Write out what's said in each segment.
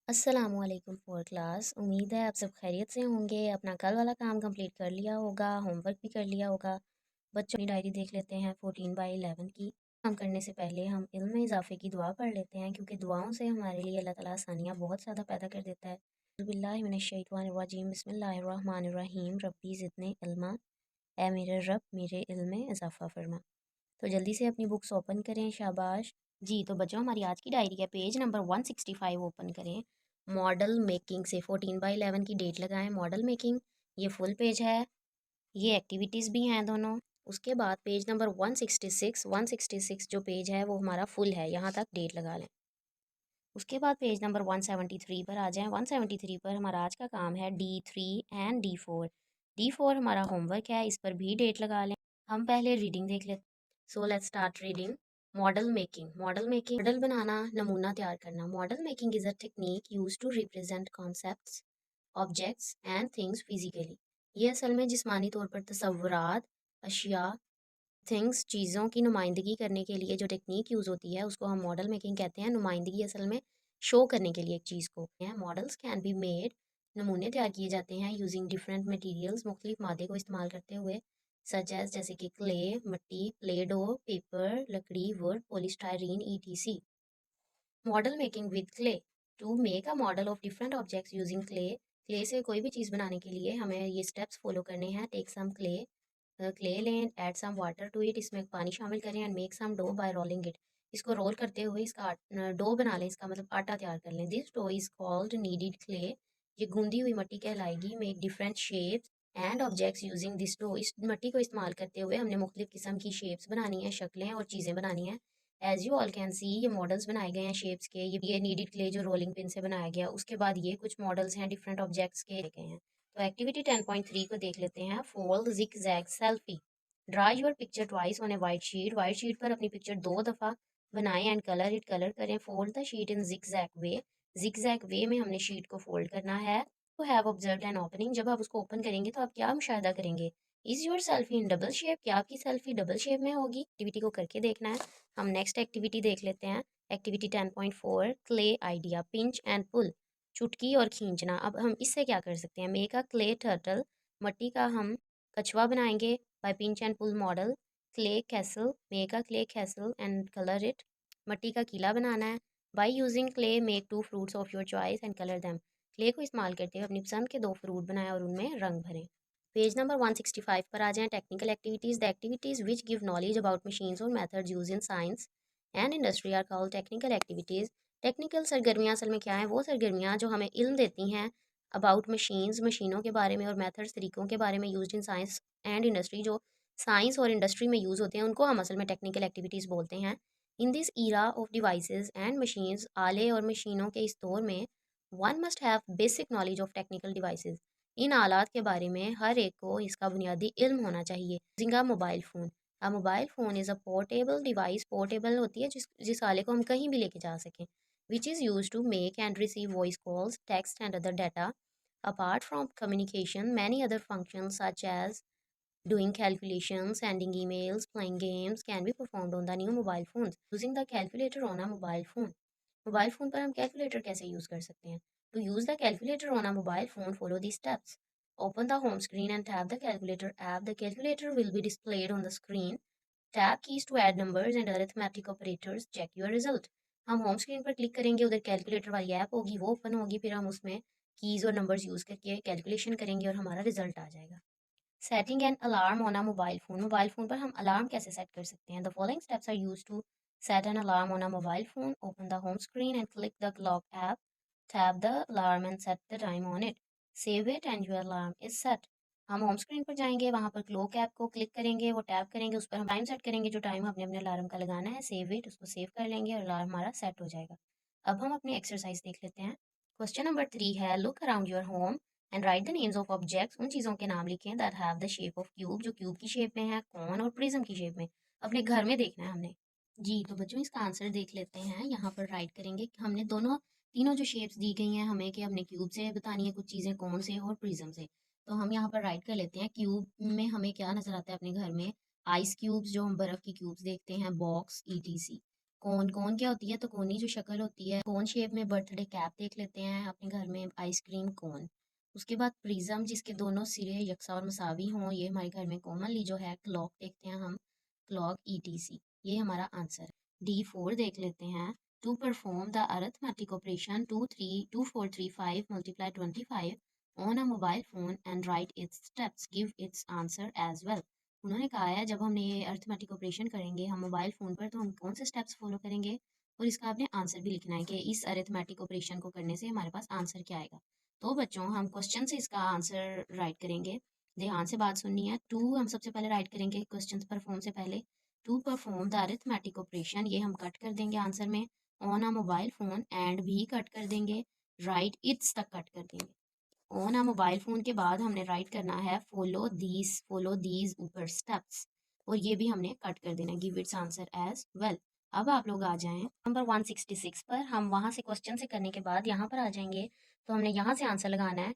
अस्सलामुअलैकुम for class. उम्मीद है आप सब खैरियत से होंगे। अपना कल वाला काम कंप्लीट कर लिया होगा, होमवर्क भी कर लिया होगा। बच्चों की डायरी देख लेते हैं 14/11 की। काम करने से पहले हम इल्म में इजाफे की दुआ पढ़ लेते हैं, क्योंकि दुआओं से हमारे लिए अल्लाह ताला आसानियाँ बहुत ज़्यादा पैदा कर देता है। बिस्मिल्लाहिर्रहमानिर्रहीम, बिस्मिल्लाहिर्रहमानिर्रहीम, रब्बी ज़िदनी इल्मा। ए मेरे रब, मेरे इल्म में इजाफा फरमा। तो जल्दी से अपनी बुक्स ओपन करें, शाबाश। जी, तो बच्चों हमारी आज की डायरी है, पेज नंबर 165 ओपन करें। मॉडल मेकिंग से 14/11 की डेट लगाएं। मॉडल मेकिंग ये फुल पेज है, ये एक्टिविटीज़ भी हैं दोनों। उसके बाद पेज नंबर 166 जो पेज है वो हमारा फुल है, यहाँ तक डेट लगा लें। उसके बाद पेज नंबर 173 पर आ जाएं। 173 पर हमारा आज का काम है D3 एंड D4। D4 हमारा होमवर्क है, इस पर भी डेट लगा लें। हम पहले रीडिंग देख लेते। So let's start reading. Model making model बनाना, नमूना तैयार करना। Model making is a technique use to represent concepts, objects and things physically. ये असल में जिस्मानी तौर पर तस्वुरात, अशिया, थिंग्स, चीज़ों की नुमाइंदगी करने के लिए जो टेक्निक यूज़ होती है उसको हम मॉडल मेकिंग कहते हैं। नुमाइंदगी असल में शो करने के लिए एक चीज़ को मॉडल्स कैन बी मेड। नमूने तैयार किए जाते हैं यूजिंग डिफरेंट मटेरियल्स, मुख्तलिफ मादे को इस्तेमाल करते हुए। सच एज जैसे कि क्ले, मिट्टी, प्ले डो, पेपर, लकड़ी, wood, polystyrene, ETC. Model making with clay. To make a model of different objects using clay. Clay से कोई भी चीज़ बनाने के लिए हमें ये स्टेप्स फॉलो करने हैं। टेक सम क्ले लें, add some water to it, इसमें पानी शामिल करें, and make some dough by rolling it. इसको रोल करते हुए इसका डो बना लें, इसका मतलब आटा तैयार कर लें। This dough is called kneaded clay. ये गूंदी हुई मिट्टी कहलाएगी। Make different shapes and objects using this dough. इस मिट्टी को इस्तेमाल करते हुए हमने मुख्तलिफ किस्म की शेप्स बनानी है, शक्लें और चीज़ें बनानी हैं। As you all can see, ये मॉडल्स बनाए गए हैं शेप्स के। ये नीडेड क्ले जो रोलिंग पिन से बनाया गया। उसके बाद ये कुछ मॉडल्स हैं डिफरेंट ऑब्जेक्ट्स के गए हैं। तो एक्टिविटी 10.3 को देख लेते हैं। Fold zig zag selfie. Draw your picture twice on a white sheet. White sheet पर अपनी पिक्चर 2 दफ़ा बनाएं एंड कलर करें। Fold the sheet in zig zag way. Zig zag way में हमने शीट को फोल्ड करना है। तो हैव ऑब्जर्व्ड एन ओपनिंग। जब आप उसको ओपन करेंगे तो आप क्या मुशाहिदा करेंगे? Is your selfie in double shape? क्या आपकी सेल्फी डबल शेप में होगी? एक्टिविटी को करके देखना है। हम नेक्स्ट एक्टिविटी देख लेते हैं। Activity 10.4 clay idea, pinch and pull. चुटकी और खींचना। अब हम इससे क्या कर सकते हैं? Make a clay turtle. मिट्टी का हम कछुआ बनाएंगे। By pinch and pull model. Clay castle. Make a clay castle and colour it. मिट्टी का किला बनाना है। By using clay make 2 fruits of your choice and colour them. Clay को इस्तेमाल करते हुए अपनी पसंद के 2 फ्रूट बनाएं और उनमें रंग भरें। पेज नंबर 165 पर आ जाएं। Technical activities. The activities which give knowledge about machines और methods use in science and industry are called technical activities. Technical सरगर्मियाँ असल में क्या हैं? वो सरगर्मियाँ जो हमें इल्म देती हैं अबाउट मशीन्स, मशीनों के बारे में, और मेथड्स, तरीक़ों के बारे में, used in science and industry, जो साइंस और इंडस्ट्री में यूज़ होते हैं, उनको हम असल में टेक्निकल एक्टिविटीज़ बोलते हैं। In this era of devices and machines, आले और मशीनों के इस दौर में, one must have basic knowledge of technical devices. इन आलात के बारे में हर एक को इसका बुनियादी इल्म होना चाहिए। Using a mobile phone. A mobile phone is a portable device. Portable होती है जिस आले को हम कहीं भी लेके जा सकें। Which is use to make and receive voice calls, text and other data. Apart from communication, many other functions such as doing calculations, sending emails, playing games can be performed on the new mobile phones. Using the calculator on a mobile phone. Mobile phone पर हम calculator कैसे use कर सकते हैं? To use the calculator on a mobile phone, follow these steps. Open the home screen and tap the calculator app. The calculator will be displayed on the screen. Tap keys to add numbers and arithmetic operators. Check your result. हम home screen पर click करेंगे, उधर calculator वाली app होगी, वो open होगी, फिर हम उसमें कीज़ और नंबर्स यूज़ करके कैलकुलेशन करेंगे और हमारा रिजल्ट आ जाएगा। Setting an alarm on a mobile phone. Mobile phone पर हम अलार्म कैसे सेट कर सकते हैं? The following steps are use to set an alarm on a mobile phone. Open the home screen and click the clock app. Tap the alarm and set the time on it. Save it and your alarm is set. हम home screen पर जाएंगे, वहाँ पर clock app को click करेंगे, वो tap करेंगे, उस पर हम टाइम सेट करेंगे, जो टाइम हमने अपने अलार्म का लगाना है। सेव इट, उसको सेव कर लेंगे और अलार्म हमारा सेट हो जाएगा। अब हम अपनी एक्सरसाइज देख लेते हैं। क्वेश्चन नंबर 3 है, look around your home and right the names of objects. उन चीज़ों के नाम लिखें that have the shape of cube, जो क्यूब की शेप में है, कॉन और प्रिज्म की शेप में। अपने घर में देखना है हमने। जी, तो बच्चों इसका आंसर देख लेते हैं। यहाँ पर राइट करेंगे कि हमने तीनों जो शेप्स दी गई हैं हमें, कि हमने क्यूब से बतानी है कुछ चीज़ें, कौन से और प्रिज्म से। तो हम यहाँ पर राइट कर लेते हैं। क्यूब में हमें क्या नज़र आता है अपने घर में? आइस क्यूब्स, जो हम बर्फ़ की क्यूब्स देखते हैं, बॉक्स, ईटीसी। कोन कोन क्या होती है? तो कोनी जो शक्ल होती है, कोन शेप में बर्थडे कैप देख लेते हैं अपने घर में, आइसक्रीम कोन। उसके बाद प्रिज्म जिसके दोनों सिरे यकसा और मसावी हों, ये हमारे घर में कॉमनली जो है। क्लॉक देखते हैं हम, क्लॉक ईटीसी, ये हमारा आंसर है। D4 देख लेते हैं। To perform the arithmetic operation 2435 multiply 25 on a mobile phone and write its steps, give its answer as well. उन्होंने कहा है जब हमने ये अरिथमेटिक ऑपरेशन करेंगे हम मोबाइल फ़ोन पर, तो हम कौन से स्टेप्स फॉलो करेंगे और इसका आपने आंसर भी लिखना है कि इस अरिथमेटिक ऑपरेशन को करने से हमारे पास आंसर क्या आएगा। तो बच्चों हम क्वेश्चन से इसका आंसर राइट करेंगे। ध्यान से बात सुननी है। टू हम सबसे पहले राइट करेंगे क्वेश्चन परफॉर्म से पहले। To perform the arithmetic operation, ये हम कट कर देंगे आंसर में। On a mobile phone and भी कट कर देंगे। राइट इट्स तक कट कर देंगे। ऑन अ मोबाइल फ़ोन के बाद हमने राइट करना है फॉलो दीज ऊपर स्टेप्स, और ये भी हमने कट कर देना है। Give its answer as well. अब आप लोग आ जाएं नंबर 166 पर। हम वहाँ से क्वेश्चन से करने के बाद यहाँ पर आ जाएंगे, तो हमने यहाँ से आंसर लगाना है।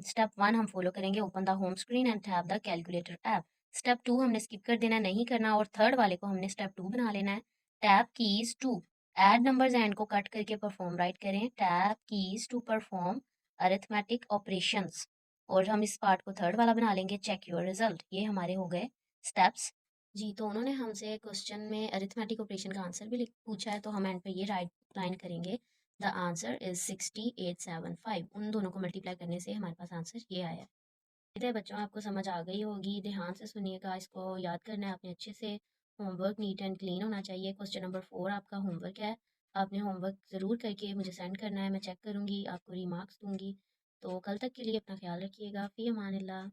स्टेप वन हम फॉलो करेंगे, open the home screen and tap the calculator app. Step two हमने स्किप कर देना, नहीं करना, और थर्ड वाले को हमने स्टेप टू बना लेना है। Tap keys to add numbers and को कट करके परफॉर्म राइट करें। Tap keys to perform arithmetic operations, और हम इस पार्ट को थर्ड वाला बना लेंगे, चेक योर रिजल्ट। ये हमारे हो गए स्टेप्स। जी, तो उन्होंने हमसे क्वेश्चन में अरिथमेटिक ऑपरेशन का आंसर भी पूछा है, तो हम एंड पे ये राइट लाइन करेंगे, द आंसर इज 6875। उन दोनों को मल्टीप्लाई करने से हमारे पास आंसर ये आया है। उम्मीद है बच्चों आपको समझ आ गई होगी। ध्यान से सुनिएगा, इसको याद करना है आपने अच्छे से। होमवर्क नीट एंड क्लीन होना चाहिए। क्वेश्चन नंबर 4 आपका होमवर्क है। आपने होमवर्क ज़रूर करके मुझे सेंड करना है, मैं चेक करूँगी, आपको रिमार्क्स दूँगी। तो कल तक के लिए अपना ख्याल रखिएगा। फ़ी अमान अल्लाह।